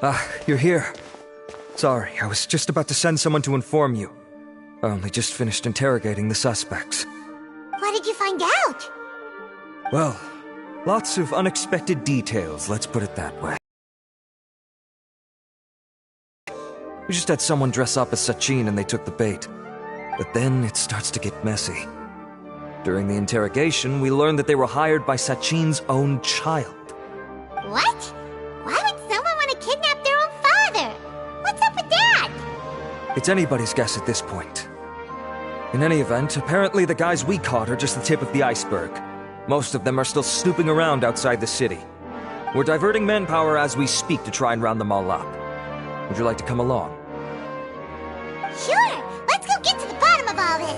Ah, you're here. Sorry, I was just about to send someone to inform you. I only just finished interrogating the suspects. What did you find out? Well, lots of unexpected details, let's put it that way. We just had someone dress up as Sachin and they took the bait. But then it starts to get messy. During the interrogation, we learned that they were hired by Sachin's own child. What? Why would someone want to kidnap their own father? What's up with that? It's anybody's guess at this point. In any event, apparently the guys we caught are just the tip of the iceberg. Most of them are still snooping around outside the city. We're diverting manpower as we speak to try and round them all up. Would you like to come along? Sure! Let's go get to the bottom of all this!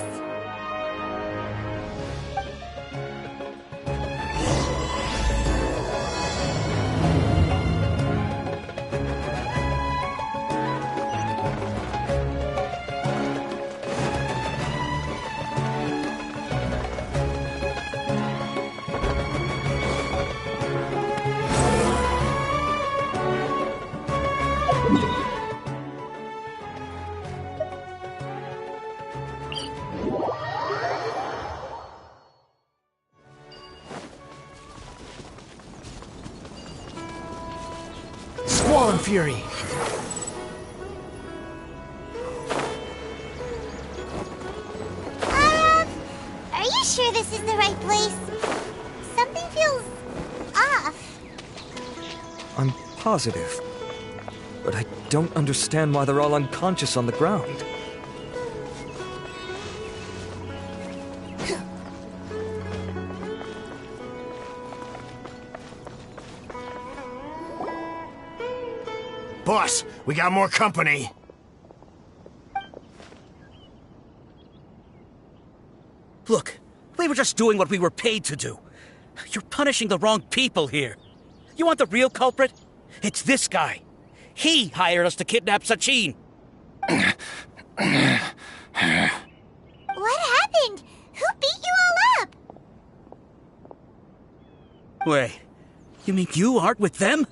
Squall and Fury! Are you sure this is the right place? Something feels off. I'm positive. But I don't understand why they're all unconscious on the ground. Boss, we got more company. Look, we were just doing what we were paid to do. You're punishing the wrong people here. You want the real culprit? It's this guy. He hired us to kidnap Sachin. What happened? Who beat you all up? Wait, you mean you aren't with them?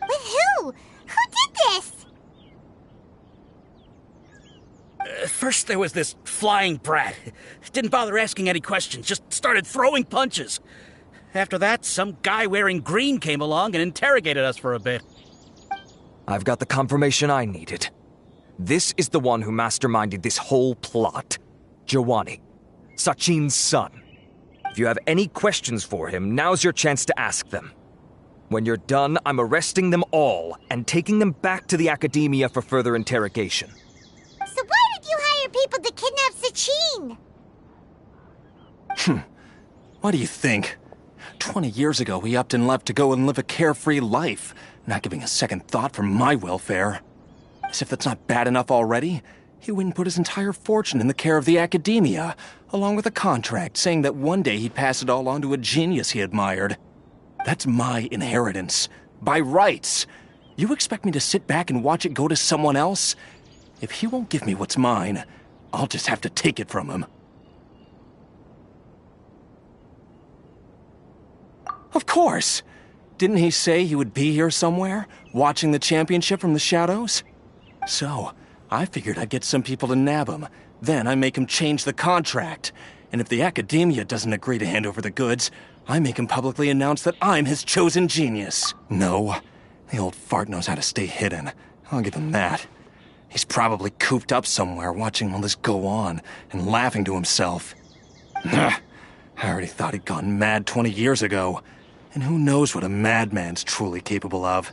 With who? Who did this? First there was this flying brat. Didn't bother asking any questions, just started throwing punches. After that, some guy wearing green came along and interrogated us for a bit. I've got the confirmation I needed. This is the one who masterminded this whole plot. Jawani, Sachin's son. If you have any questions for him, now's your chance to ask them. When you're done, I'm arresting them all and taking them back to the academia for further interrogation. So why did you hire people to kidnap Sachin? What do you think? 20 years ago, he upped and left to go and live a carefree life, not giving a second thought for my welfare. As if that's not bad enough already, he went and put his entire fortune in the care of the academia, along with a contract saying that one day he'd pass it all on to a genius he admired. That's my inheritance. By rights. You expect me to sit back and watch it go to someone else? If he won't give me what's mine, I'll just have to take it from him. Of course! Didn't he say he would be here somewhere, watching the championship from the shadows? So, I figured I'd get some people to nab him. Then I make him change the contract. And if the academia doesn't agree to hand over the goods, I make him publicly announce that I'm his chosen genius. No, the old fart knows how to stay hidden. I'll give him that. He's probably cooped up somewhere watching all this go on and laughing to himself. I already thought he'd gone mad 20 years ago. And who knows what a madman's truly capable of.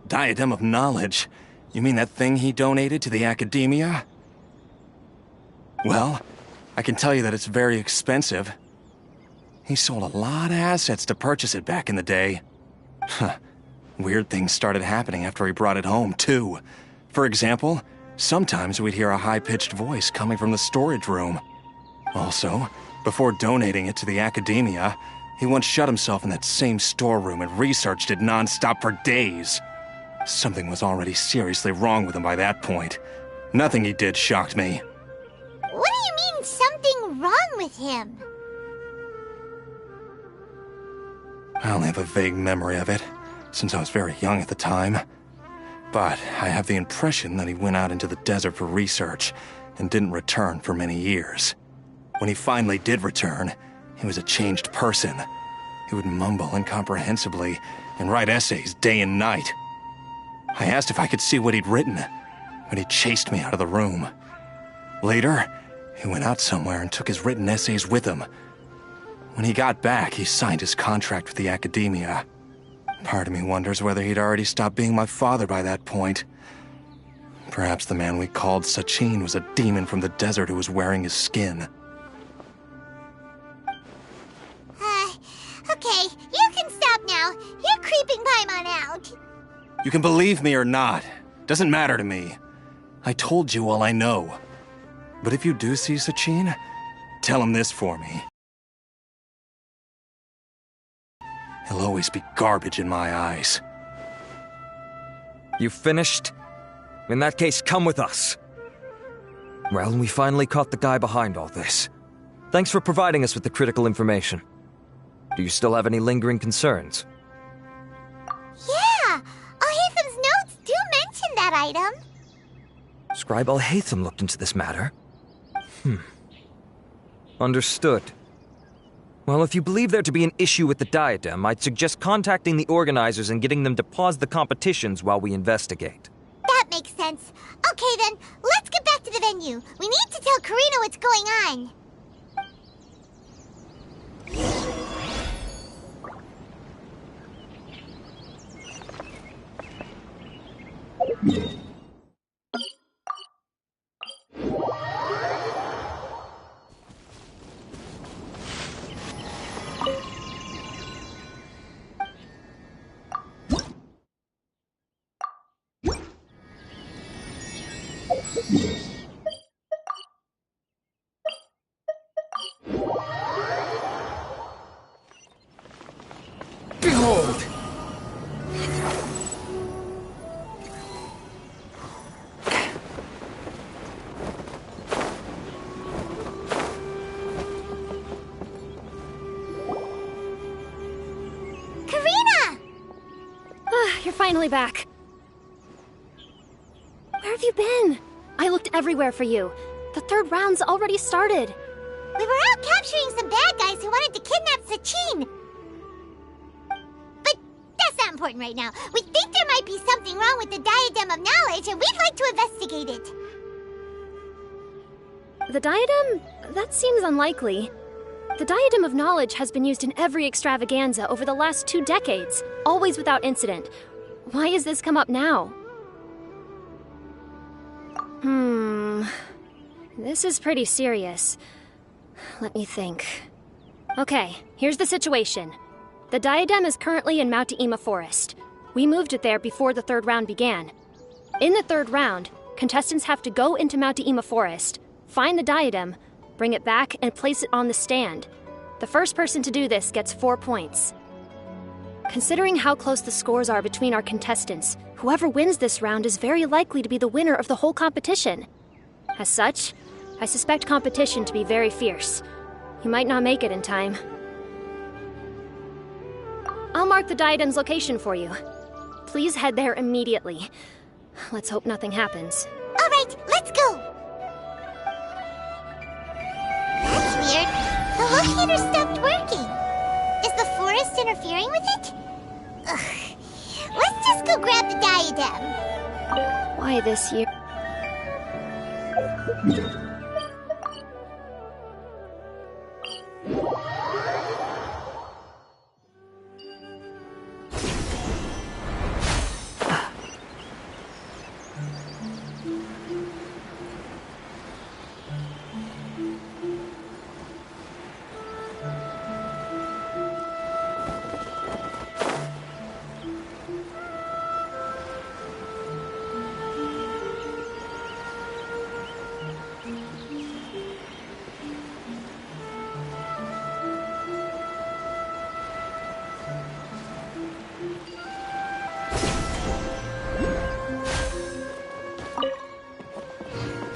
Diadem of Knowledge? You mean that thing he donated to the academia? Well, I can tell you that it's very expensive. He sold a lot of assets to purchase it back in the day. Weird things started happening after he brought it home, too. For example, sometimes we'd hear a high-pitched voice coming from the storage room. Also, before donating it to the academia, he once shut himself in that same storeroom and researched it non-stop for days. Something was already seriously wrong with him by that point. Nothing he did shocked me. What do you mean, something wrong with him? I only have a vague memory of it. since I was very young at the time. But I have the impression that he went out into the desert for research and didn't return for many years. When he finally did return, he was a changed person. He would mumble incomprehensibly and write essays day and night. I asked if I could see what he'd written, but he chased me out of the room. Later, he went out somewhere and took his written essays with him. When he got back, he signed his contract with the academia. Part of me wonders whether he'd already stopped being my father by that point. Perhaps the man we called Sachin was a demon from the desert who was wearing his skin. Okay, you can stop now. You're creeping Paimon out. You can believe me or not. Doesn't matter to me. I told you all I know. But if you do see Sachin, tell him this for me. He'll always be garbage in my eyes. You finished? In that case, come with us. Well, we finally caught the guy behind all this. Thanks for providing us with the critical information. Do you still have any lingering concerns? Yeah, Al-Haytham's notes do mention that item. Scribe Al-Haytham looked into this matter. Understood. Well, if you believe there to be an issue with the diadem, I'd suggest contacting the organizers and getting them to pause the competitions while we investigate. That makes sense. Okay then, let's get back to the venue. We need to tell Karina what's going on. Behold! Karina! You're finally back. Where have you been? I looked everywhere for you. The third round's already started. We were out capturing some bad guys who wanted to kidnap Sachin. But that's not important right now. We think there might be something wrong with the Diadem of Knowledge, and we'd like to investigate it. The diadem? That seems unlikely. The Diadem of Knowledge has been used in every extravaganza over the last 2 decades, always without incident. Why has this come up now? This is pretty serious. Let me think. Okay, here's the situation. The diadem is currently in Mount Ima Forest. We moved it there before the third round began. In the third round, contestants have to go into Mount Ima Forest, find the diadem, bring it back, and place it on the stand. The first person to do this gets 4 points. Considering how close the scores are between our contestants, whoever wins this round is very likely to be the winner of the whole competition. As such, I suspect competition to be very fierce. You might not make it in time. I'll mark the diadem's location for you. Please head there immediately. Let's hope nothing happens. All right, let's go. That's weird. The locator stopped working. Is the forest interfering with it? Ugh. Let's just go grab the diadem. Why this year?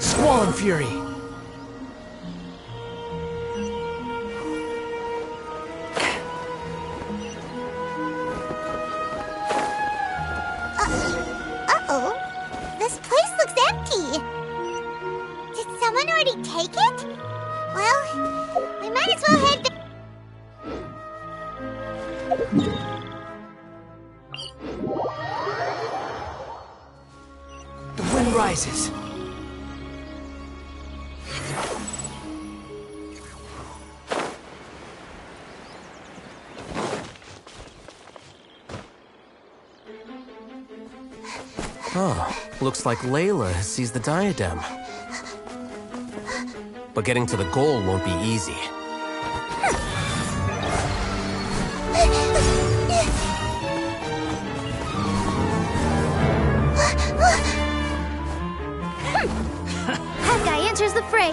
Squall and Fury! The wind rises. Oh, looks like Layla has seized the diadem. But getting to the goal won't be easy. Hawkeye enters the fray.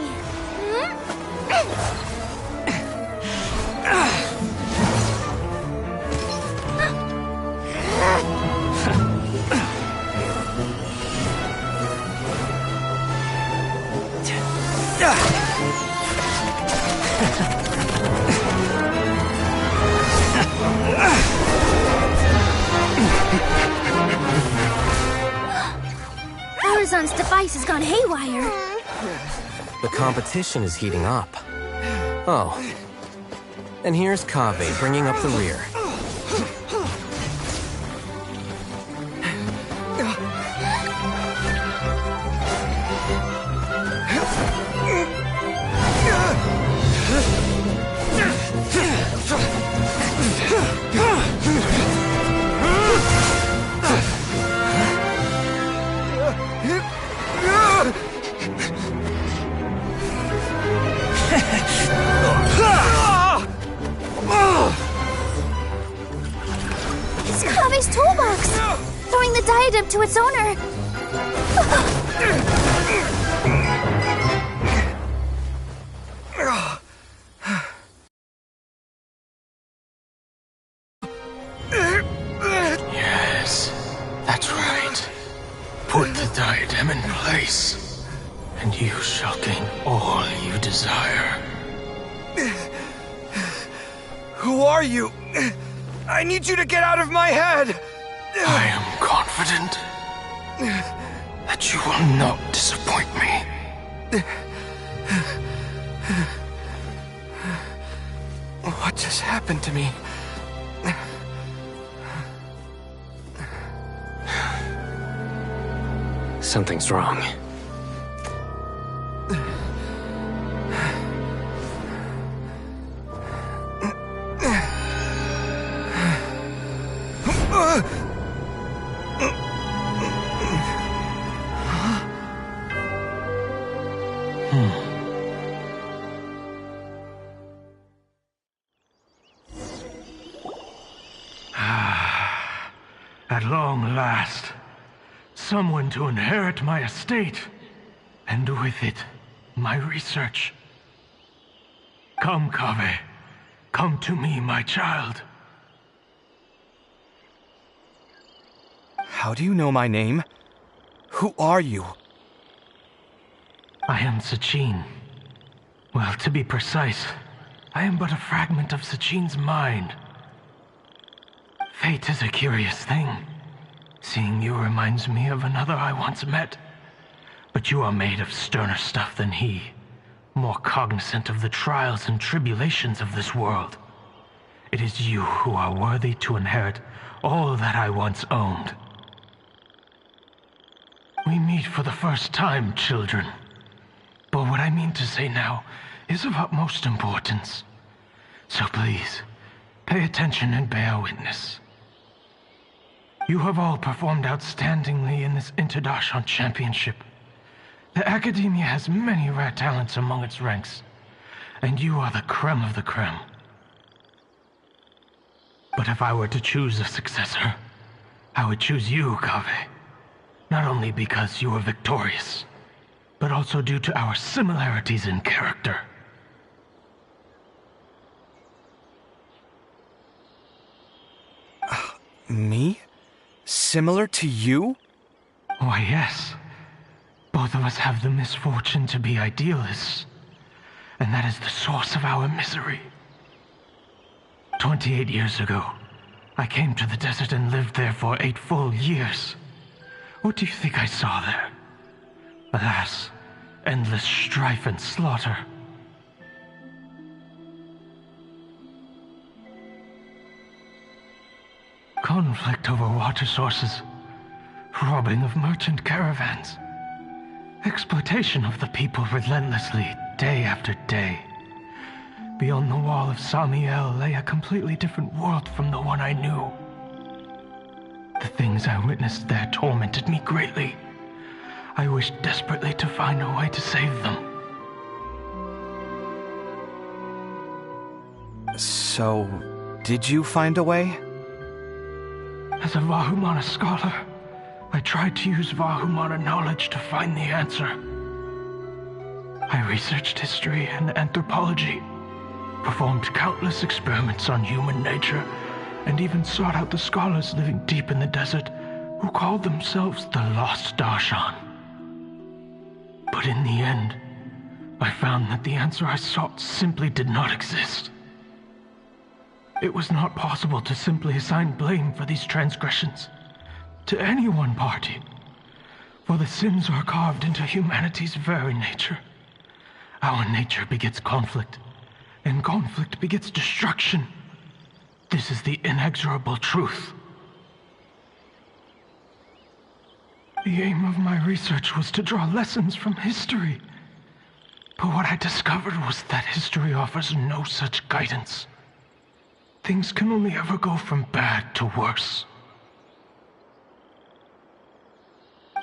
Horizon's device has gone haywire. The competition is heating up. Oh. And here's Kaveh bringing up the rear. It's Kaveh's toolbox! Throwing the diadem to its owner! Yes, that's right. Put the diadem in place, and you shall gain all you desire. Who are you? I need you to get out of my head! I am confident that you will not disappoint me. What just happened to me? Something's wrong. At long last, someone to inherit my estate, and with it, my research. Come, Kaveh. Come to me, my child. How do you know my name? Who are you? I am Sachin. Well, to be precise, I am but a fragment of Sachin's mind. Fate is a curious thing. Seeing you reminds me of another I once met. But you are made of sterner stuff than he, more cognizant of the trials and tribulations of this world. It is you who are worthy to inherit all that I once owned. We meet for the first time, children. But what I mean to say now is of utmost importance. So please, pay attention and bear witness. You have all performed outstandingly in this Interdarshan Championship. The Academia has many rare talents among its ranks, and you are the creme of the creme. But if I were to choose a successor, I would choose you, Kaveh. Not only because you are victorious, but also due to our similarities in character. Me? Similar to you? Why, yes. Both of us have the misfortune to be idealists, and that is the source of our misery. 28 years ago, I came to the desert and lived there for 8 full years. What do you think I saw there? Alas, endless strife and slaughter. conflict over water sources, robbing of merchant caravans, exploitation of the people relentlessly, day after day. Beyond the wall of Samiel lay a completely different world from the one I knew. The things I witnessed there tormented me greatly. I wished desperately to find a way to save them. So, did you find a way? As a Vahumana scholar, I tried to use Vahumana knowledge to find the answer. I researched history and anthropology, performed countless experiments on human nature, and even sought out the scholars living deep in the desert who called themselves the Lost Darshan. But in the end, I found that the answer I sought simply did not exist. It was not possible to simply assign blame for these transgressions to any one party, for the sins are carved into humanity's very nature. Our nature begets conflict, and conflict begets destruction. This is the inexorable truth. The aim of my research was to draw lessons from history. But what I discovered was that history offers no such guidance. Things can only ever go from bad to worse.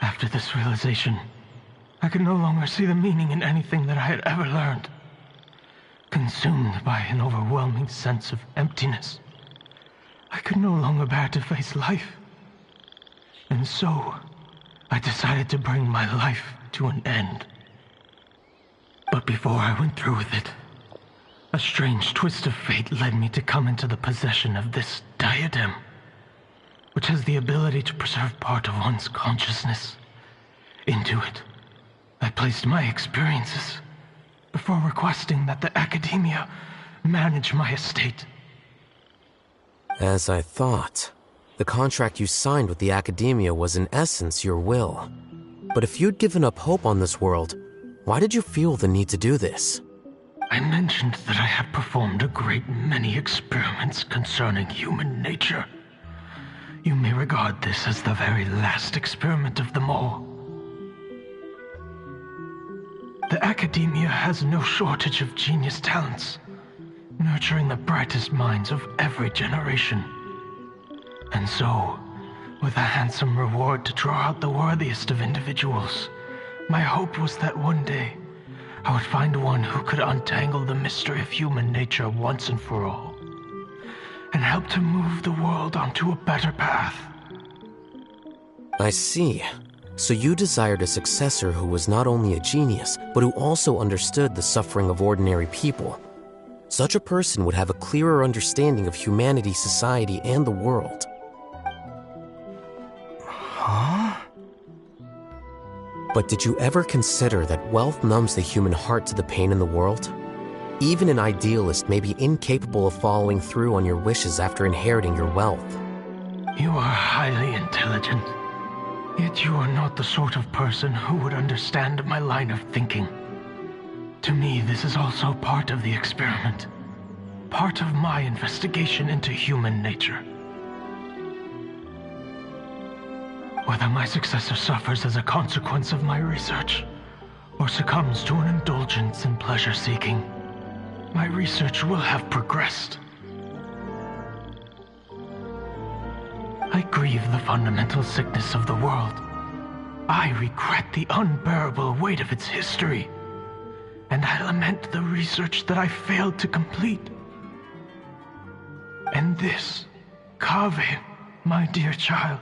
After this realization, I could no longer see the meaning in anything that I had ever learned. Consumed by an overwhelming sense of emptiness, I could no longer bear to face life. And so, I decided to bring my life to an end. But before I went through with it, a strange twist of fate led me to come into the possession of this diadem, which has the ability to preserve part of one's consciousness. Into it, I placed my experiences before requesting that the Academia manage my estate. As I thought, the contract you signed with the Academia was in essence your will. But if you'd given up hope on this world, why did you feel the need to do this? I mentioned that I had performed a great many experiments concerning human nature. You may regard this as the very last experiment of them all. The Academia has no shortage of genius talents, nurturing the brightest minds of every generation. And so, with a handsome reward to draw out the worthiest of individuals, my hope was that one day, I would find one who could untangle the mystery of human nature once and for all, and help to move the world onto a better path. I see. So you desired a successor who was not only a genius, but who also understood the suffering of ordinary people. Such a person would have a clearer understanding of humanity, society, and the world. Huh? But did you ever consider that wealth numbs the human heart to the pain in the world? Even an idealist may be incapable of following through on your wishes after inheriting your wealth. You are highly intelligent, yet you are not the sort of person who would understand my line of thinking. To me, this is also part of the experiment, part of my investigation into human nature. Whether my successor suffers as a consequence of my research, or succumbs to an indulgence in pleasure-seeking, my research will have progressed. I grieve the fundamental sickness of the world. I regret the unbearable weight of its history, and I lament the research that I failed to complete. And this, Kaveh, my dear child,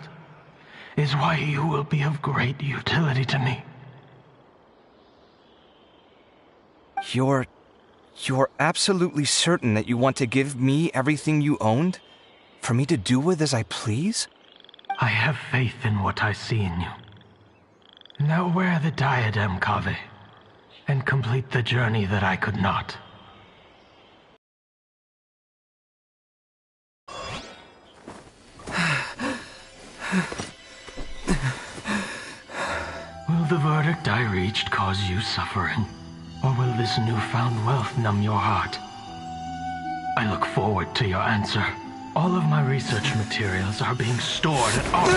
is why you will be of great utility to me. You're absolutely certain that you want to give me everything you owned? For me to do with as I please? I have faith in what I see in you. Now wear the diadem, Kaveh, and complete the journey that I could not. Will the verdict I reached cause you suffering? Or will this newfound wealth numb your heart? I look forward to your answer, All of my research materials are being stored at our...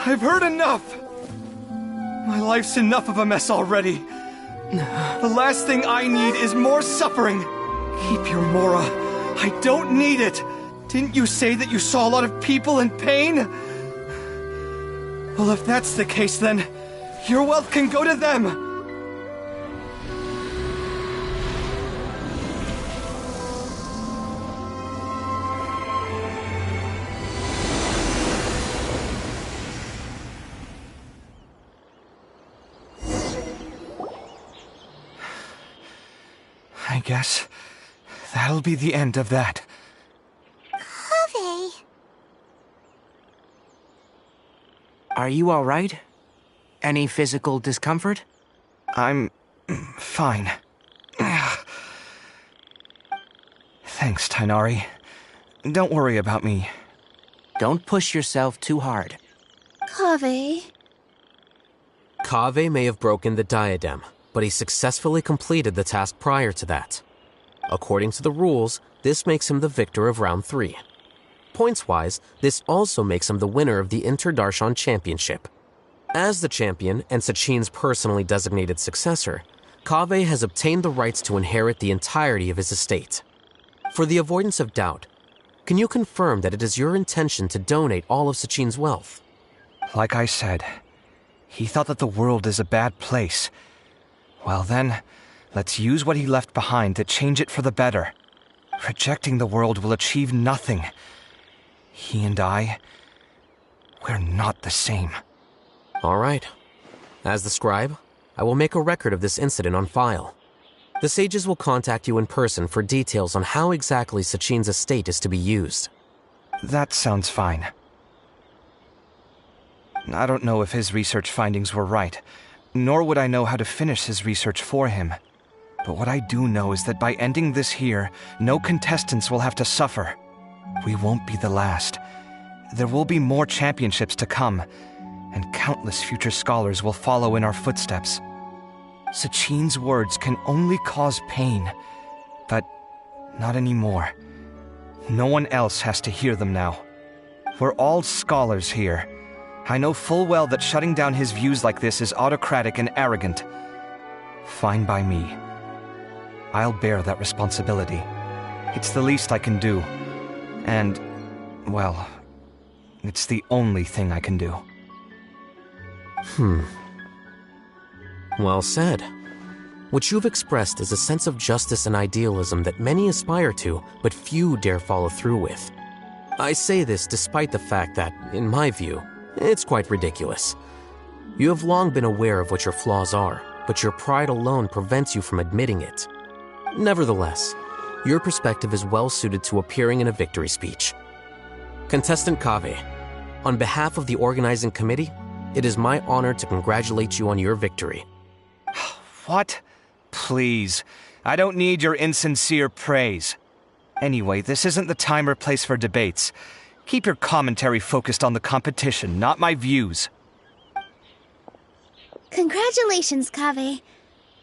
I've heard enough! My life's enough of a mess already. The last thing I need is more suffering. Keep your Mora. I don't need it. Didn't you say that you saw a lot of people in pain? Well, if that's the case, then your wealth can go to them. I guess that'll be the end of that. Kaveh. Are you all right? Any physical discomfort? I'm fine. Thanks, Tighnari. Don't worry about me. Don't push yourself too hard. Kaveh. Kaveh may have broken the diadem, but he successfully completed the task prior to that. According to the rules, this makes him the victor of Round 3. Points-wise, this also makes him the winner of the Inter-Darshan Championship. As the champion and Sachin's personally designated successor, Kaveh has obtained the rights to inherit the entirety of his estate. For the avoidance of doubt, can you confirm that it is your intention to donate all of Sachin's wealth? Like I said, he thought that the world is a bad place. Well then, let's use what he left behind to change it for the better. Rejecting the world will achieve nothing. He and I, we're not the same. All right. As the scribe, I will make a record of this incident on file. The sages will contact you in person for details on how exactly Sachin's estate is to be used. That sounds fine. I don't know if his research findings were right, nor would I know how to finish his research for him. But what I do know is that by ending this here, no contestants will have to suffer. We won't be the last. There will be more championships to come, and countless future scholars will follow in our footsteps. Sachin's words can only cause pain, but not anymore. No one else has to hear them now. We're all scholars here. I know full well that shutting down his views like this is autocratic and arrogant. Fine by me. I'll bear that responsibility. It's the least I can do. And, well, it's the only thing I can do. Well said. What you've expressed is a sense of justice and idealism that many aspire to, but few dare follow through with. I say this despite the fact that, in my view, it's quite ridiculous. You have long been aware of what your flaws are, but your pride alone prevents you from admitting it. Nevertheless, your perspective is well suited to appearing in a victory speech. Contestant Kaveh, on behalf of the organizing committee, it is my honor to congratulate you on your victory. What? Please. I don't need your insincere praise. Anyway, this isn't the time or place for debates. Keep your commentary focused on the competition, not my views. Congratulations, Kaveh.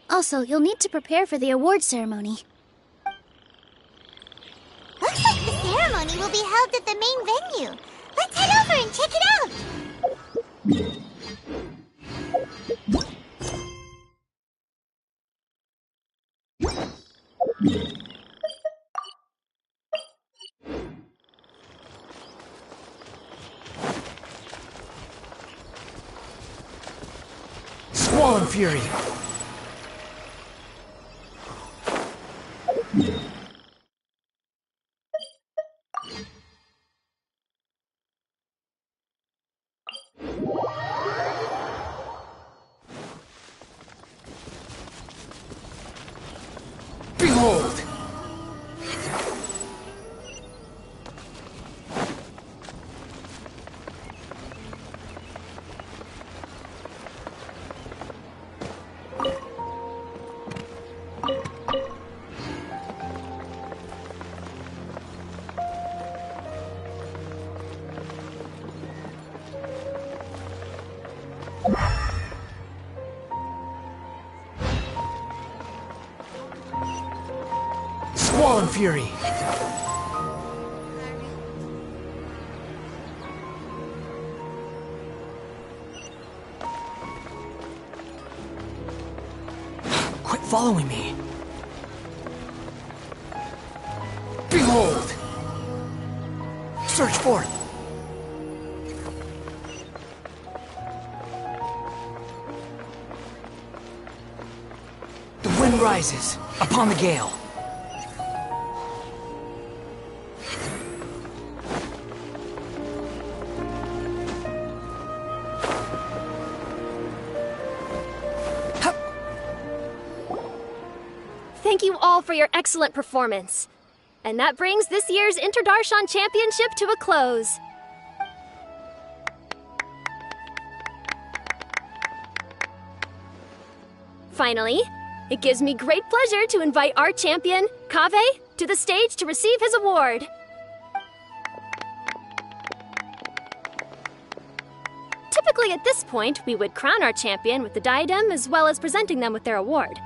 Also, you'll need to prepare for the award ceremony. Looks like the ceremony will be held at the main venue. Let's head over and check it out. Squall and Fury! Behold! Squall and Fury! following me. Behold! Search forth! The wind rises upon the gale. Thank you all for your excellent performance. And that brings this year's Interdarshan Championship to a close. Finally, it gives me great pleasure to invite our champion, Kaveh, to the stage to receive his award. Typically at this point, we would crown our champion with the diadem as well as presenting them with their award.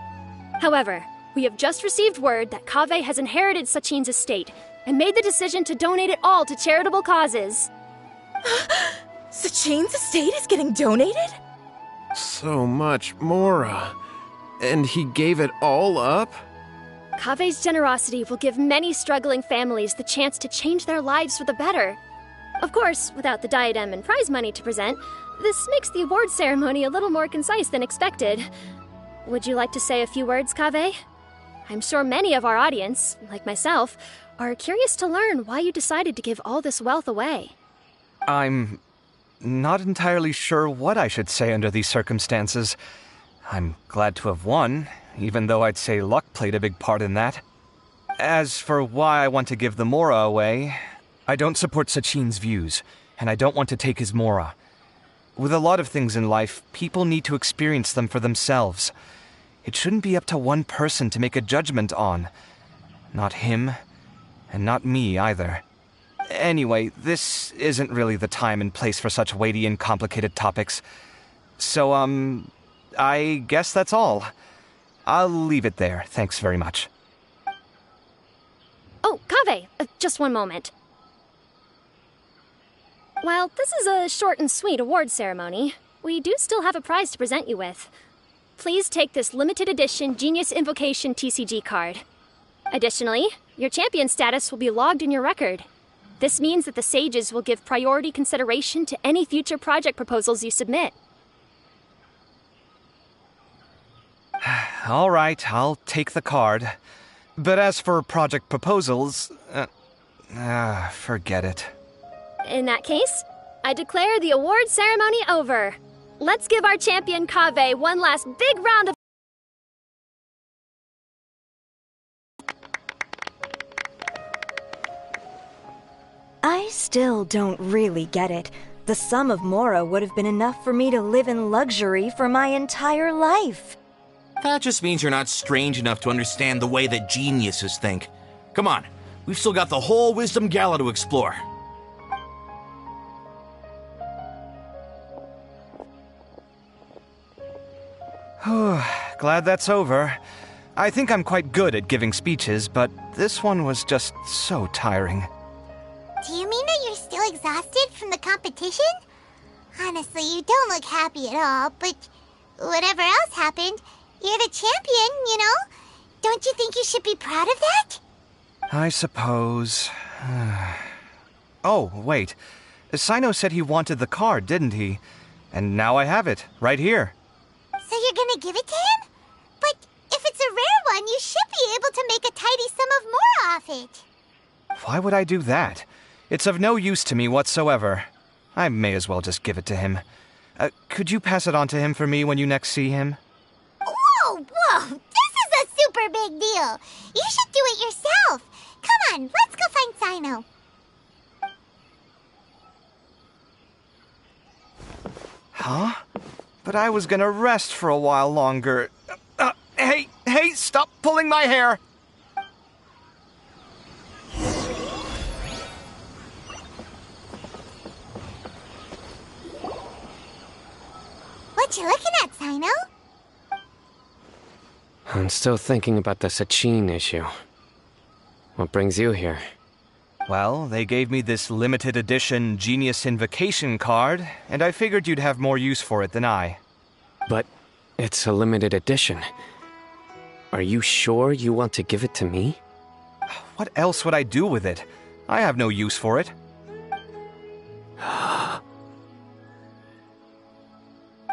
However, we have just received word that Kaveh has inherited Sachin's estate and made the decision to donate it all to charitable causes. Sachin's estate is getting donated? So much, Mora. And he gave it all up? Kaveh's generosity will give many struggling families the chance to change their lives for the better. Of course, without the diadem and prize money to present, this makes the award ceremony a little more concise than expected. Would you like to say a few words, Kaveh? I'm sure many of our audience, like myself, are curious to learn why you decided to give all this wealth away. I'm not entirely sure what I should say under these circumstances. I'm glad to have won, even though I'd say luck played a big part in that. As for why I want to give the Mora away, I don't support Sachin's views, and I don't want to take his Mora. With a lot of things in life, people need to experience them for themselves. It shouldn't be up to one person to make a judgment on. Not him, and not me either. Anyway, this isn't really the time and place for such weighty and complicated topics. So, I guess that's all. I'll leave it there. Thanks very much. Oh, Kaveh, just one moment. While this is a short and sweet award ceremony, we do still have a prize to present you with. Please take this limited edition Genius Invocation TCG card. Additionally, your champion status will be logged in your record. This means that the Sages will give priority consideration to any future project proposals you submit. All right, I'll take the card. But as for project proposals, forget it. In that case, I declare the award ceremony over. Let's give our champion Kaveh one last big round of... I still don't really get it. The sum of Mora would have been enough for me to live in luxury for my entire life. That just means you're not strange enough to understand the way that geniuses think. Come on, we've still got the whole Wisdom Gala to explore. Glad that's over. I think I'm quite good at giving speeches, but this one was just so tiring. Do you mean that you're still exhausted from the competition? Honestly, you don't look happy at all, but whatever else happened, you're the champion, you know? Don't you think you should be proud of that? I suppose. Oh, wait. Sino said he wanted the card, didn't he? And now I have it, right here. So you're gonna give it to him? But if it's a rare one, you should be able to make a tidy sum of more off it. Why would I do that? It's of no use to me whatsoever. I may as well just give it to him. Could you pass it on to him for me when you next see him? Whoa! This is a super big deal. You should do it yourself. Come on, let's go find Sino. Huh? But I was gonna rest for a while longer. Hey, stop pulling my hair! What you looking at, Sino? I'm still thinking about the Sachin issue. What brings you here? Well, they gave me this limited edition Genius Invocation card, and I figured you'd have more use for it than I. But it's a limited edition. Are you sure you want to give it to me? What else would I do with it? I have no use for it.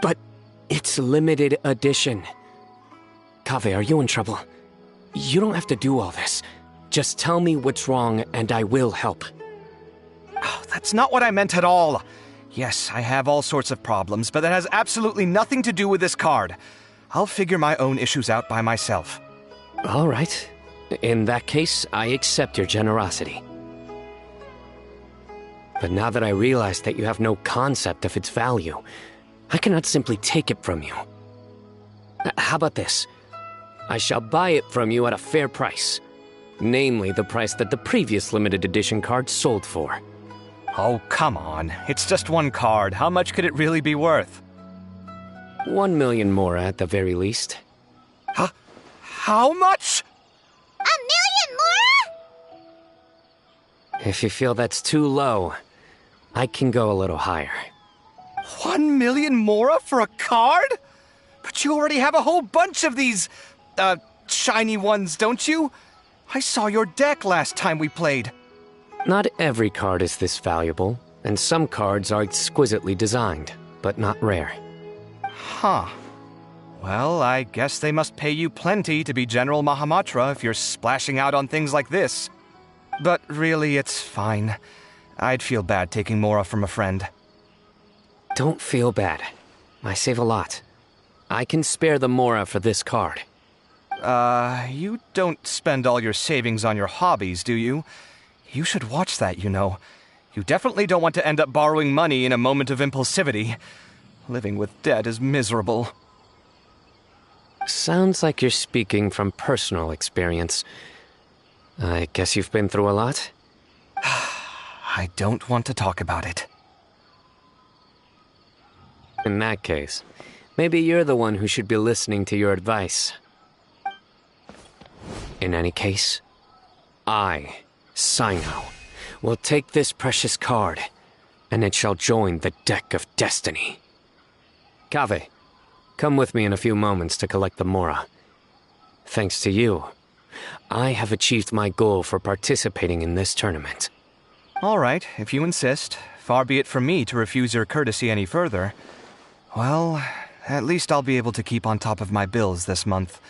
But it's limited edition. Kaveh, are you in trouble? You don't have to do all this. Just tell me what's wrong and I will help. Oh, that's not what I meant at all. Yes, I have all sorts of problems, but that has absolutely nothing to do with this card. I'll figure my own issues out by myself. All right. In that case, I accept your generosity. But now that I realize that you have no concept of its value, I cannot simply take it from you. How about this? I shall buy it from you at a fair price. Namely, the price that the previous limited edition card sold for. Oh, come on. It's just one card. How much could it really be worth? 1 million more at the very least. How much? 1 million more? If you feel that's too low, I can go a little higher. 1 million more for a card? But you already have a whole bunch of these, shiny ones, don't you? I saw your deck last time we played. Not every card is this valuable, and some cards are exquisitely designed, but not rare. Huh. Well, I guess they must pay you plenty to be General Mahamatra if you're splashing out on things like this. But really, it's fine. I'd feel bad taking Mora from a friend. Don't feel bad. I save a lot. I can spare the Mora for this card. You don't spend all your savings on your hobbies, do you? You should watch that, you know. You definitely don't want to end up borrowing money in a moment of impulsivity. Living with debt is miserable. Sounds like you're speaking from personal experience. I guess you've been through a lot? I don't want to talk about it. In that case, maybe you're the one who should be listening to your advice. In any case, I, Cyno, will take this precious card, and it shall join the Deck of Destiny. Kaveh, come with me in a few moments to collect the Mora. Thanks to you, I have achieved my goal for participating in this tournament. All right, if you insist. Far be it from me to refuse your courtesy any further. Well, at least I'll be able to keep on top of my bills this month.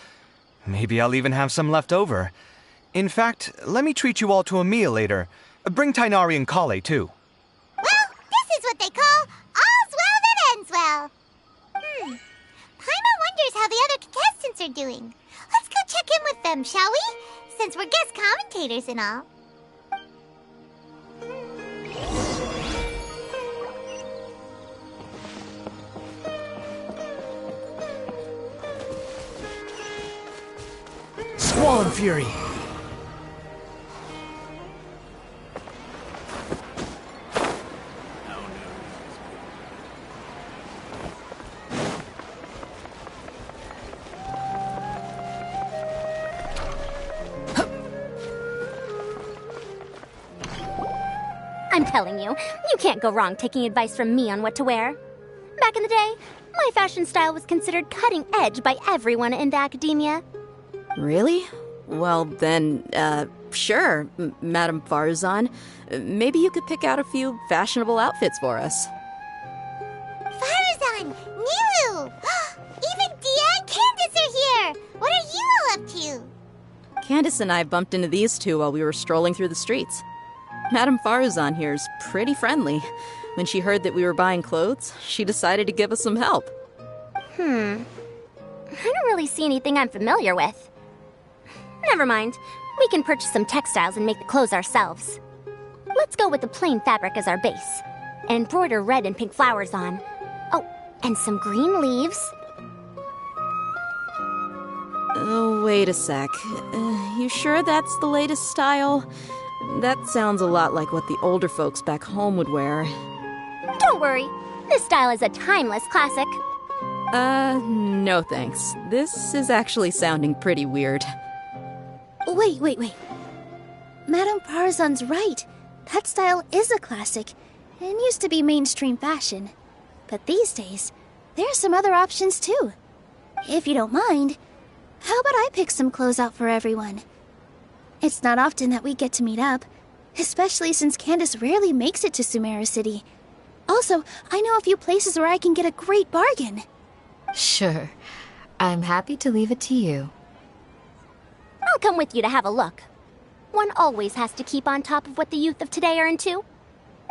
Maybe I'll even have some left over. In fact, let me treat you all to a meal later. Bring Tighnari and Collei, too. Well, this is what they call all's well that ends well. Paimon wonders how the other contestants are doing. Let's go check in with them, shall we? Since we're guest commentators and all. Squall Fury! I'm telling you, you can't go wrong taking advice from me on what to wear. Back in the day, my fashion style was considered cutting edge by everyone in the academia. Really? Well, then, sure, Madame Farzan. Maybe you could pick out a few fashionable outfits for us. Farzan! Nilu! Even Dia and Candace are here! What are you all up to? Candace and I bumped into these two while we were strolling through the streets. Madame Farzan here's pretty friendly. When she heard that we were buying clothes, she decided to give us some help. I don't really see anything I'm familiar with. Never mind. We can purchase some textiles and make the clothes ourselves. Let's go with the plain fabric as our base. And embroider red and pink flowers on. Oh, and some green leaves. Oh, wait a sec. You sure that's the latest style? That sounds a lot like what the older folks back home would wear. Don't worry. This style is a timeless classic. No thanks. This is actually sounding pretty weird. Wait. Madame Farzan's right. That style is a classic, and used to be mainstream fashion. But these days, there are some other options too. If you don't mind, How about I pick some clothes out for everyone? It's not often that we get to meet up, especially since Candace rarely makes it to Sumeru City. Also, I know a few places where I can get a great bargain. Sure. I'm happy to leave it to you. I'll come with you to have a look. One always has to keep on top of what the youth of today are into.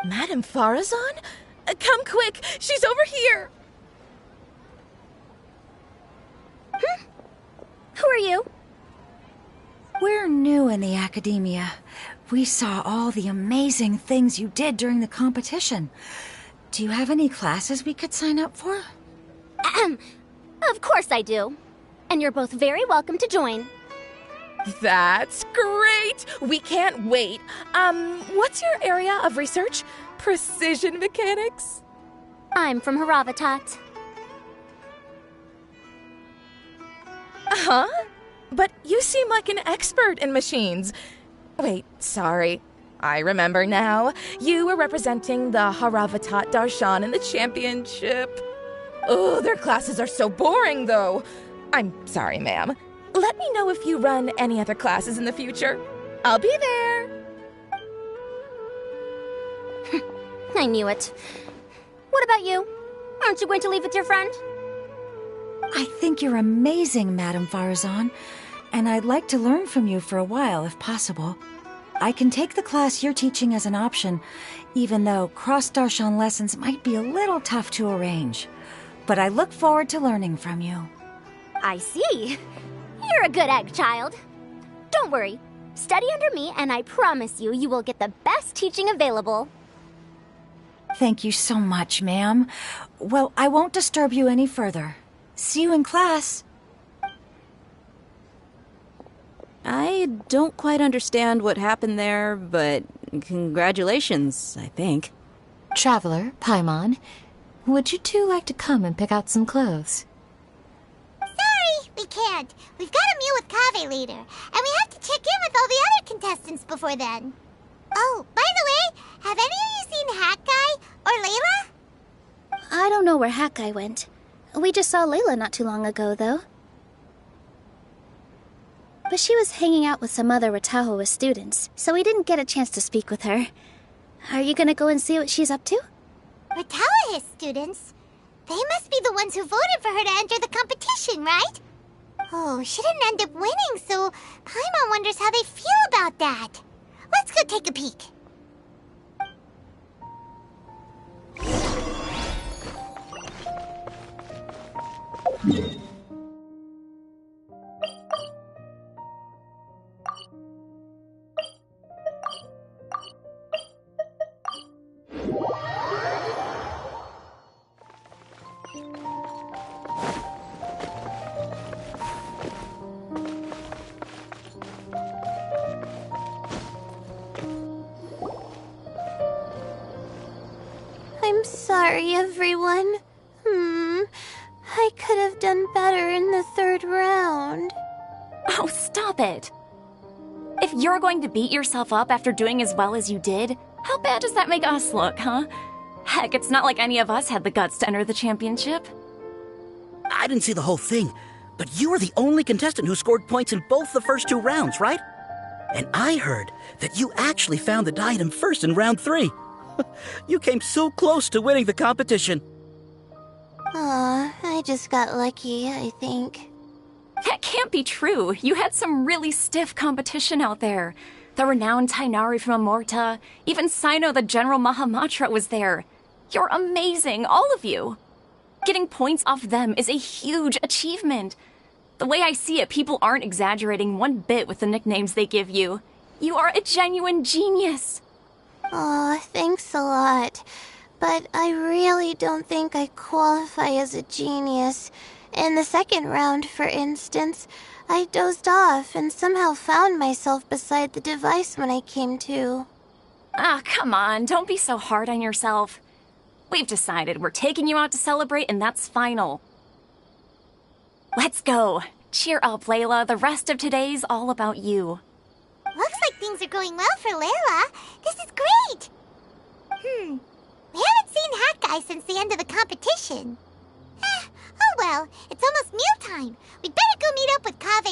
Madame Farazan? Come quick! She's over here! Who are you? We're new in the academia. We saw all the amazing things you did during the competition. Do you have any classes we could sign up for? Of course I do. And you're both very welcome to join. That's great! We can't wait. What's your area of research? Precision mechanics? I'm from Haravatat. Huh? But you seem like an expert in machines. Wait, sorry. I remember now. You were representing the Haravatat Darshan in the championship. Oh, their classes are so boring, though. I'm sorry, ma'am. Let me know if you run any other classes in the future. I'll be there. I knew it. What about you? Aren't you going to leave with your friend? I think you're amazing, Madame Farazan, and I'd like to learn from you for a while, if possible. I can take the class you're teaching as an option, even though cross-Darshan lessons might be a little tough to arrange. But I look forward to learning from you. I see. You're a good egg, child. Don't worry. Study under me, and I promise you, you will get the best teaching available. Thank you so much, ma'am. Well, I won't disturb you any further. See you in class. I don't quite understand what happened there, but congratulations, I think. Traveler, Paimon, would you two like to come and pick out some clothes? Sorry, we can't. We've got a meal with Kaveh later, and we have to check in with all the other contestants before then. Oh, by the way, have any of you seen Hat Guy or Layla? I don't know where Hat Guy went. We just saw Layla not too long ago, though. But she was hanging out with some other Ratahoa students, so we didn't get a chance to speak with her. Are you gonna go and see what she's up to? Ratahoa students? They must be the ones who voted for her to enter the competition, right? Oh, she didn't end up winning, so Paimon wonders how they feel about that. Let's go take a peek. I'm sorry, everyone. I could have done better in the third round. Oh, stop it. If you're going to beat yourself up after doing as well as you did, how bad does that make us look, huh? Heck, it's not like any of us had the guts to enter the championship. I didn't see the whole thing, but you were the only contestant who scored points in both the first 2 rounds, right? And I heard that you actually found the diadem first in round 3. You came so close to winning the competition. Aw, I just got lucky, I think. That can't be true. You had some really stiff competition out there. The renowned Tainari from Amorta, even Sino the General Mahamatra was there. You're amazing, all of you. Getting points off them is a huge achievement. The way I see it, people aren't exaggerating one bit with the nicknames they give you. You are a genuine genius. Aw, thanks a lot. But I really don't think I qualify as a genius. In the second round, for instance, I dozed off and somehow found myself beside the device when I came to. Ah, come on, don't be so hard on yourself. We've decided we're taking you out to celebrate, and that's final. Let's go. Cheer up, Layla. The rest of today's all about you. Looks like things are going well for Layla. This is great. We haven't seen Hat Guy since the end of the competition. Oh well, it's almost mealtime. We'd better go meet up with Kaveh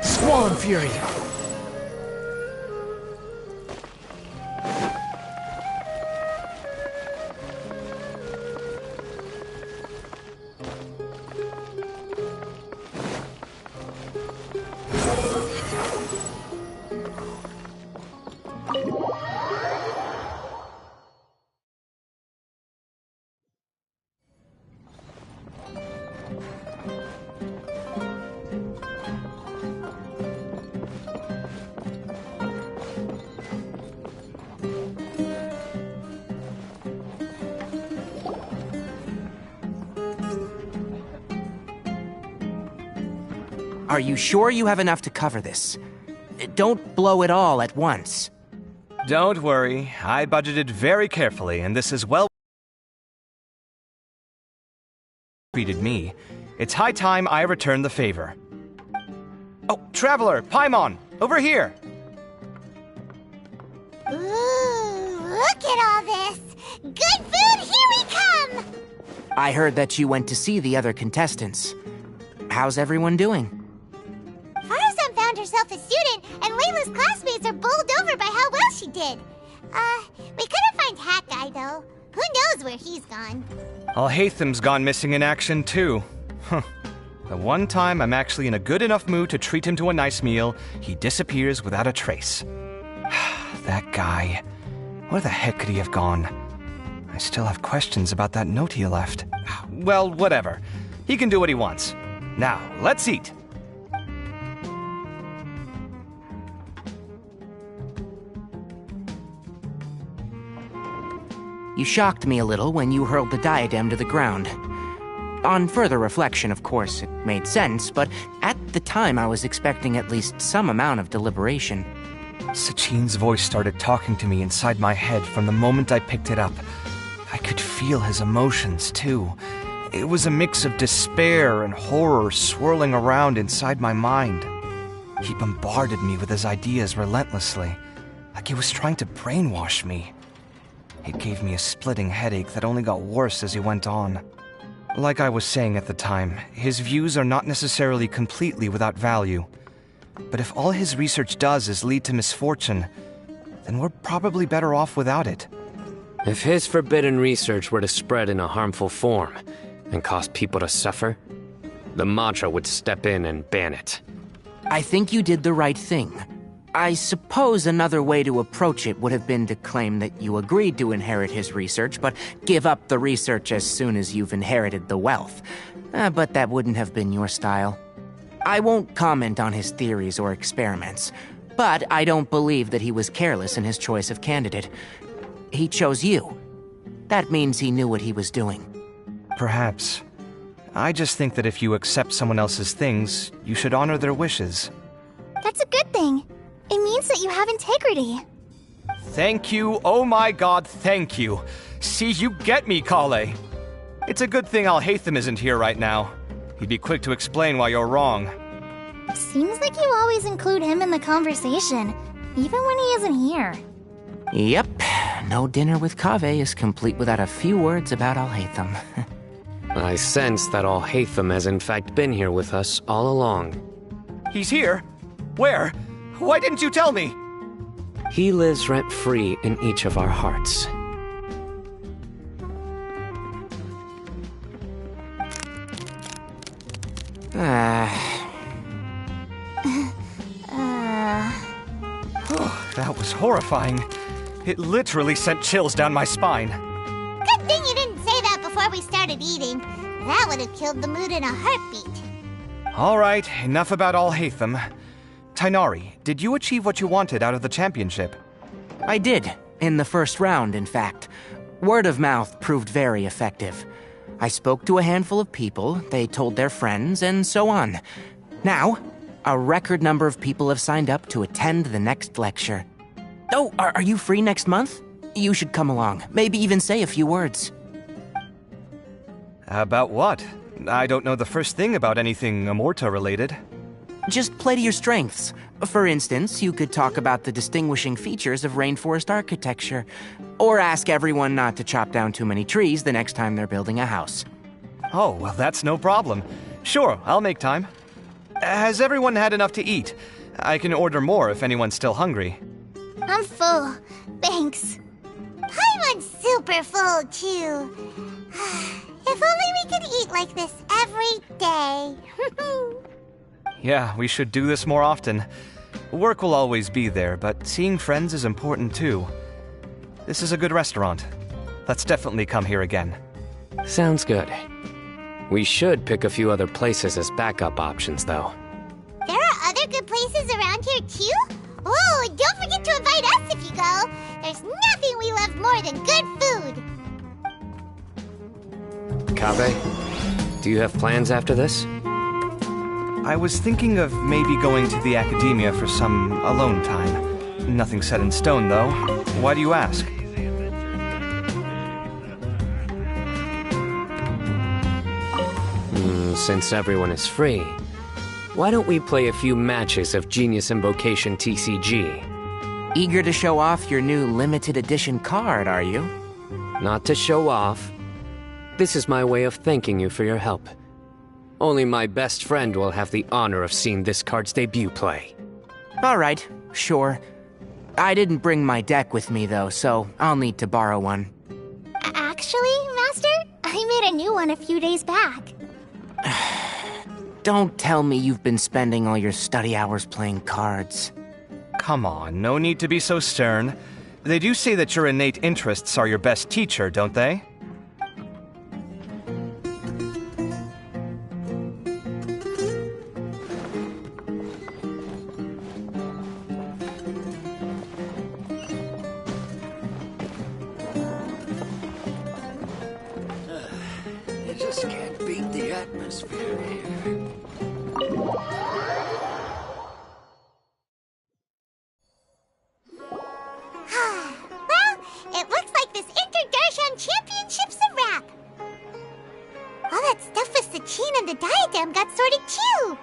Squall Fury! Are you sure you have enough to cover this? Don't blow it all at once. Don't worry, I budgeted very carefully, and this is well treated me. It's high time I return the favor. Oh, Traveler, Paimon, over here! Ooh, look at all this! Good food, here we come! I heard that you went to see the other contestants. How's everyone doing? Farazan found herself a student, and Layla's classmates are bowled over by how well she did. We couldn't find Hat Guy, though. Who knows where he's gone? Alhaitham's gone missing in action, too. Huh. The one time I'm actually in a good enough mood to treat him to a nice meal, he disappears without a trace. That guy. Where the heck could he have gone? I still have questions about that note he left. Well, whatever. He can do what he wants. Now, let's eat. You shocked me a little when you hurled the diadem to the ground. On further reflection, of course, it made sense, but at the time I was expecting at least some amount of deliberation. Sachin's voice started talking to me inside my head from the moment I picked it up. I could feel his emotions, too. It was a mix of despair and horror swirling around inside my mind. He bombarded me with his ideas relentlessly, like he was trying to brainwash me. It gave me a splitting headache that only got worse as he went on. Like I was saying at the time, his views are not necessarily completely without value. But if all his research does is lead to misfortune, then we're probably better off without it. If his forbidden research were to spread in a harmful form and cause people to suffer, the Madra would step in and ban it. I think you did the right thing. I suppose another way to approach it would have been to claim that you agreed to inherit his research, but give up the research as soon as you've inherited the wealth. But that wouldn't have been your style. I won't comment on his theories or experiments, but I don't believe that he was careless in his choice of candidate. He chose you. That means he knew what he was doing. Perhaps. I just think that if you accept someone else's things, you should honor their wishes. That's a good thing. It means that you have integrity. Thank you, oh my god, thank you. See, you get me, Kale. It's a good thing Alhaitham isn't here right now. He'd be quick to explain why you're wrong. Seems like you always include him in the conversation, even when he isn't here. Yep, no dinner with Kaveh is complete without a few words about Alhaitham. I sense that Alhaitham has in fact been here with us all along. He's here? Where? Why didn't you tell me? He lives rent-free in each of our hearts. That was horrifying. It literally sent chills down my spine. Good thing you didn't say that before we started eating. That would have killed the mood in a heartbeat. All right, enough about Alhaitham. Tighnari, did you achieve what you wanted out of the championship? I did, in the first round, in fact. Word of mouth proved very effective. I spoke to a handful of people, they told their friends, and so on. Now, A record number of people have signed up to attend the next lecture. Oh, are you free next month? You should come along. Maybe even say a few words. About what? I don't know the first thing about anything Amorta related. Just play to your strengths. For instance, you could talk about the distinguishing features of rainforest architecture, or ask everyone not to chop down too many trees the next time they're building a house. Oh, well, that's no problem. Sure, I'll make time. Has everyone had enough to eat? I can order more if anyone's still hungry. I'm full. Thanks. Paimon's super full, too. If only we could eat like this every day. Yeah, we should do this more often. Work will always be there, but seeing friends is important too. This is a good restaurant. Let's definitely come here again. Sounds good. We should pick a few other places as backup options, though. There are other good places around here, too? Oh, and don't forget to invite us if you go. There's nothing we love more than good food. Kaveh, do you have plans after this? I was thinking of maybe going to the academia for some alone time. Nothing set in stone, though. Why do you ask? Since everyone is free, why don't we play a few matches of Genius Invocation TCG? Eager to show off your new limited edition card, are you? Not to show off. This is my way of thanking you for your help. Only my best friend will have the honor of seeing this card's debut play. All right, sure. I didn't bring my deck with me, though, so I'll need to borrow one. Actually, Master, I made a new one a few days back. Don't tell me you've been spending all your study hours playing cards. Come on, no need to be so stern. They do say that your innate interests are your best teacher, don't they? You just can't beat the atmosphere here. Well, it looks like this Inter-Darshan Championship's a wrap. All that stuff with Sachin and the diadem got sorted too.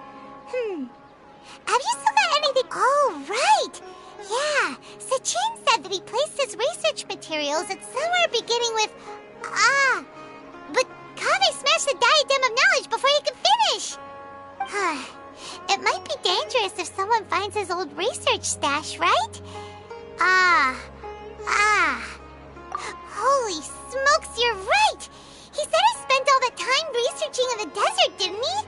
Have you still got anything? Oh, right. Yeah, Sachin said that he placed his research materials at somewhere beginning with but Kaveh smashed the diadem of knowledge before he could finish. It might be dangerous if someone finds his old research stash, right? Holy smokes, you're right! He said he spent all that time researching in the desert, didn't he?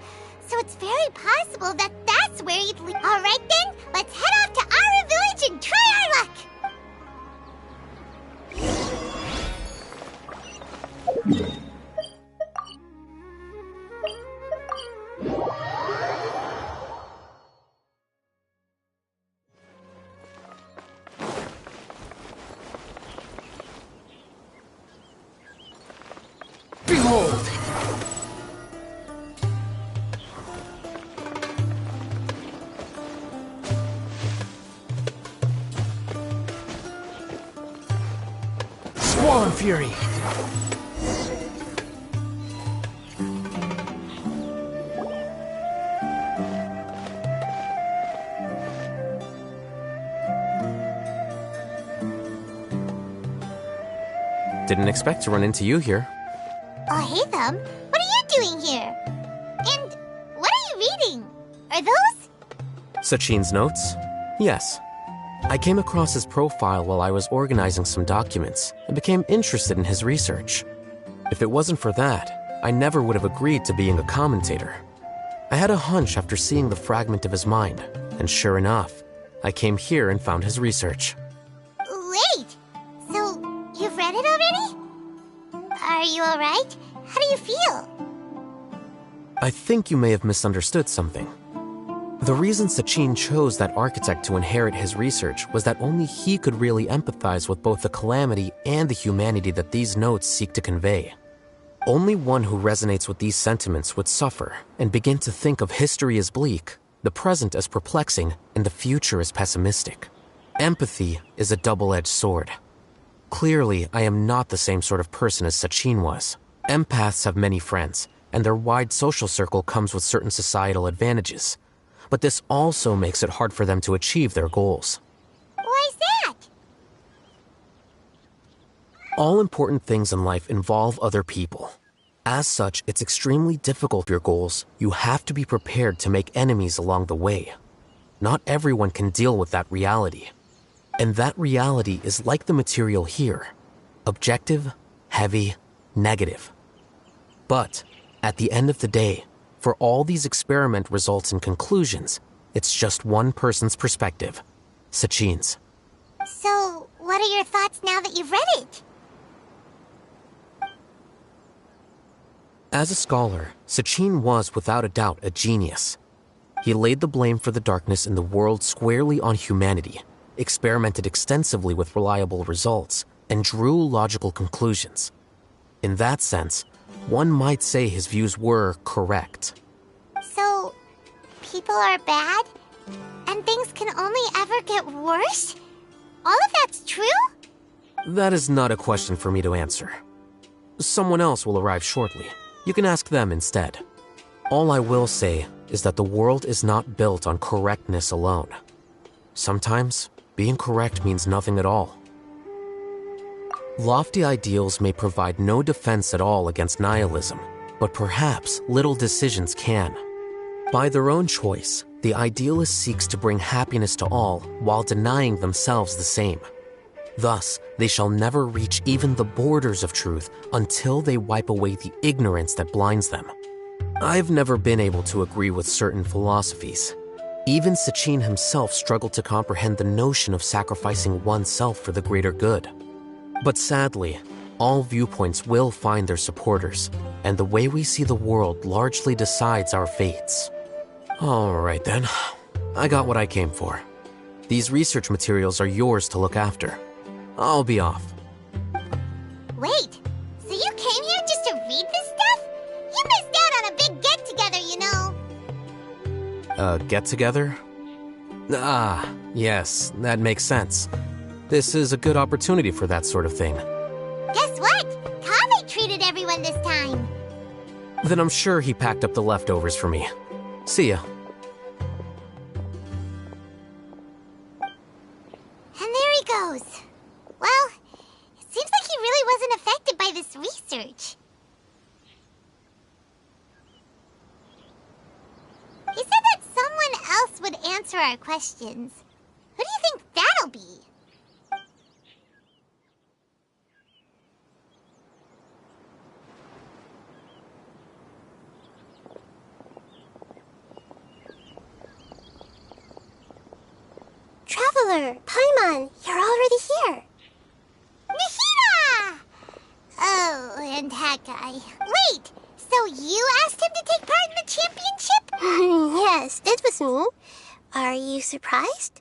So it's very possible that that's where he'd leave. Alright then, let's head off to Aru Village and try our luck! Behold! Swan Fury! Didn't expect to run into you here. Oh, hey, Thumb. What are you doing here? And what are you reading? Are those? Sachin's notes? Yes. I came across his profile while I was organizing some documents and became interested in his research. If it wasn't for that, I never would have agreed to being a commentator. I had a hunch after seeing the fragment of his mind, and sure enough, I came here and found his research. Wait! So, you've read it already? Are you alright? How do you feel? I think you may have misunderstood something. The reason Sachin chose that architect to inherit his research was that only he could really empathize with both the calamity and the humanity that these notes seek to convey. Only one who resonates with these sentiments would suffer and begin to think of history as bleak, the present is perplexing, and the future is pessimistic. Empathy is a double-edged sword. Clearly, I am not the same sort of person as Sachin was. Empaths have many friends, and their wide social circle comes with certain societal advantages. But this also makes it hard for them to achieve their goals. Why's that? All important things in life involve other people. As such, it's extremely difficult for your goals. You have to be prepared to make enemies along the way. Not everyone can deal with that reality. And that reality is like the material here. Objective, heavy, negative. But, at the end of the day, for all these experiment results and conclusions, it's just one person's perspective. Sachin's. So, what are your thoughts now that you've read it? As a scholar, Sachin was without a doubt a genius. He laid the blame for the darkness in the world squarely on humanity, experimented extensively with reliable results, and drew logical conclusions. In that sense, one might say his views were correct. So, people are bad? And things can only ever get worse? All of that's true? That is not a question for me to answer. Someone else will arrive shortly. You can ask them instead. All I will say is that the world is not built on correctness alone. Sometimes, being correct means nothing at all. Lofty ideals may provide no defense at all against nihilism, but perhaps little decisions can. By their own choice, the idealist seeks to bring happiness to all while denying themselves the same. Thus, they shall never reach even the borders of truth until they wipe away the ignorance that blinds them. I've never been able to agree with certain philosophies. Even Sachin himself struggled to comprehend the notion of sacrificing oneself for the greater good. But sadly, all viewpoints will find their supporters, and the way we see the world largely decides our fates. Alright then, I got what I came for. These research materials are yours to look after. I'll be off. Wait, so you came here just to read this stuff? You missed out on a big get-together, you know. Get-together? Ah, yes, that makes sense. This is a good opportunity for that sort of thing. Guess what? Kaveh treated everyone this time. Then I'm sure he packed up the leftovers for me. See ya. And there he goes. Well, it seems like he really wasn't affected by this research. He said that someone else would answer our questions. Who do you think that'll be? Traveler, Paimon, you're already here. Nahida! Oh, and that guy. Wait, so you asked him to take part in the championship? Yes, it was me. Are you surprised?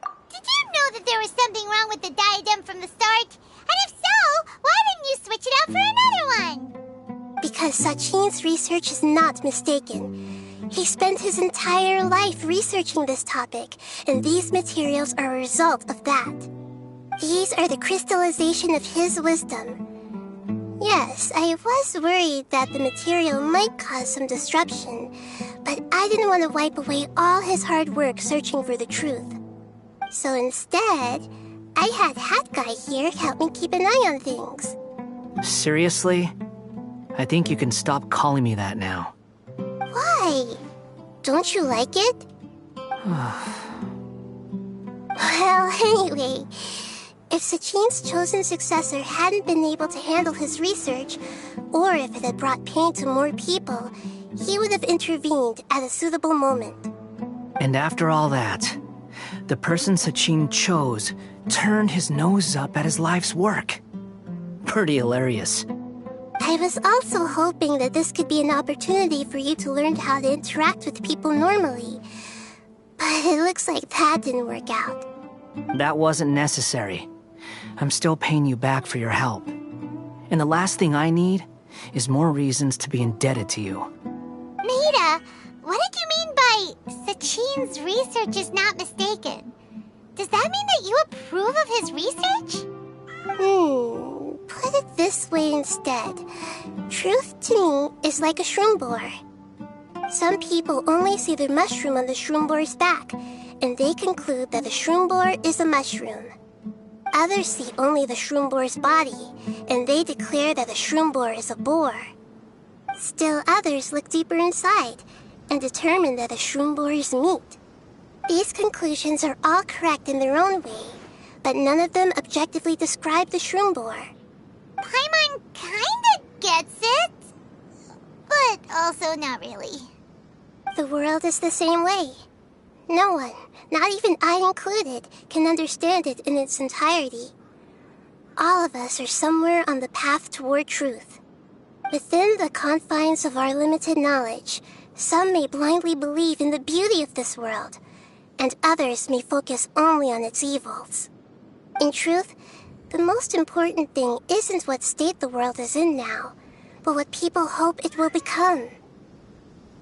Did you know that there was something wrong with the diadem from the start? And if so, why didn't you switch it out for another one? Because Sachin's research is not mistaken. He spent his entire life researching this topic, and these materials are a result of that. These are the crystallization of his wisdom. Yes, I was worried that the material might cause some disruption, but I didn't want to wipe away all his hard work searching for the truth. So instead, I had Hat Guy here help me keep an eye on things. Seriously? I think you can stop calling me that now. Why? Don't you like it? Well, anyway, if Sachin's chosen successor hadn't been able to handle his research, or if it had brought pain to more people, he would have intervened at a suitable moment. And after all that, the person Sachin chose turned his nose up at his life's work. Pretty hilarious. I was also hoping that this could be an opportunity for you to learn how to interact with people normally. But it looks like that didn't work out. That wasn't necessary. I'm still paying you back for your help. And the last thing I need is more reasons to be indebted to you. Nahida, what did you mean by I, Sachin's research is not mistaken, does that mean that you approve of his research? Put it this way instead. Truth to me is like a shroom boar. Some people only see the mushroom on the shroom boar's back, and they conclude that the shroom boar is a mushroom. Others see only the shroom boar's body, and they declare that the shroom boar is a boar. Still others look deeper inside, and determine that the shroom boar is meat. These conclusions are all correct in their own way, but none of them objectively describe the shroom boar. Paimon kinda gets it, but also not really. The world is the same way. No one, not even I included, can understand it in its entirety. All of us are somewhere on the path toward truth. Within the confines of our limited knowledge, some may blindly believe in the beauty of this world, and others may focus only on its evils. In truth, the most important thing isn't what state the world is in now, but what people hope it will become.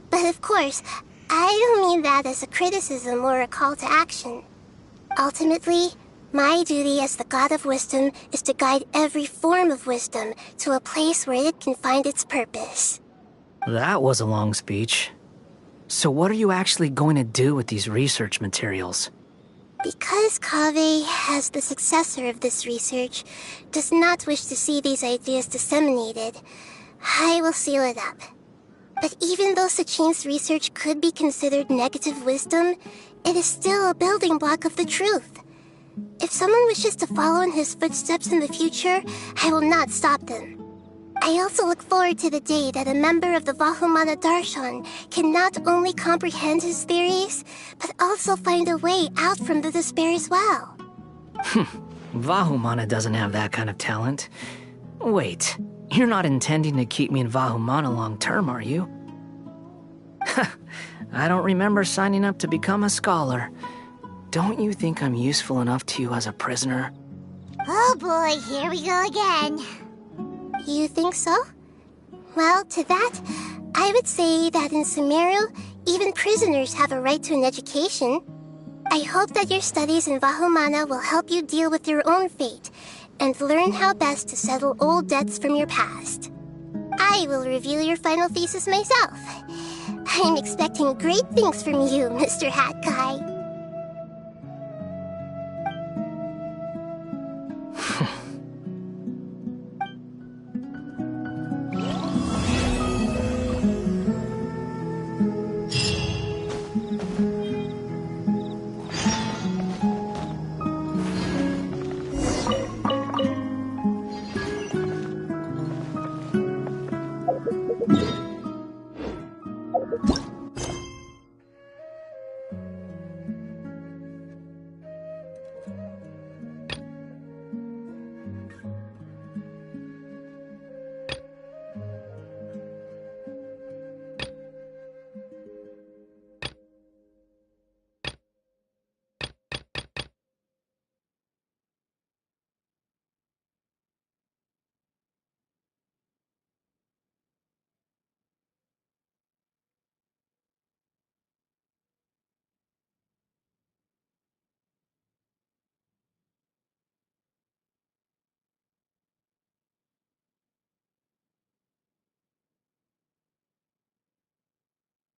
But of course, I don't mean that as a criticism or a call to action. Ultimately, my duty as the God of Wisdom is to guide every form of wisdom to a place where it can find its purpose. That was a long speech. So what are you actually going to do with these research materials? Because Kaveh, as the successor of this research, does not wish to see these ideas disseminated, I will seal it up. But even though Sachin's research could be considered negative wisdom, it is still a building block of the truth. If someone wishes to follow in his footsteps in the future, I will not stop them. I also look forward to the day that a member of the Vahumana Darshan can not only comprehend his theories, but also find a way out from the despair as well. Vahumana doesn't have that kind of talent. Wait, you're not intending to keep me in Vahumana long term, are you? I don't remember signing up to become a scholar. Don't you think I'm useful enough to you as a prisoner? Oh boy, here we go again. You think so? Well, to that, I would say that in Sumeru, even prisoners have a right to an education. I hope that your studies in Vahumana will help you deal with your own fate, and learn how best to settle old debts from your past. I will review your final thesis myself. I'm expecting great things from you, Mr. Hat Guy.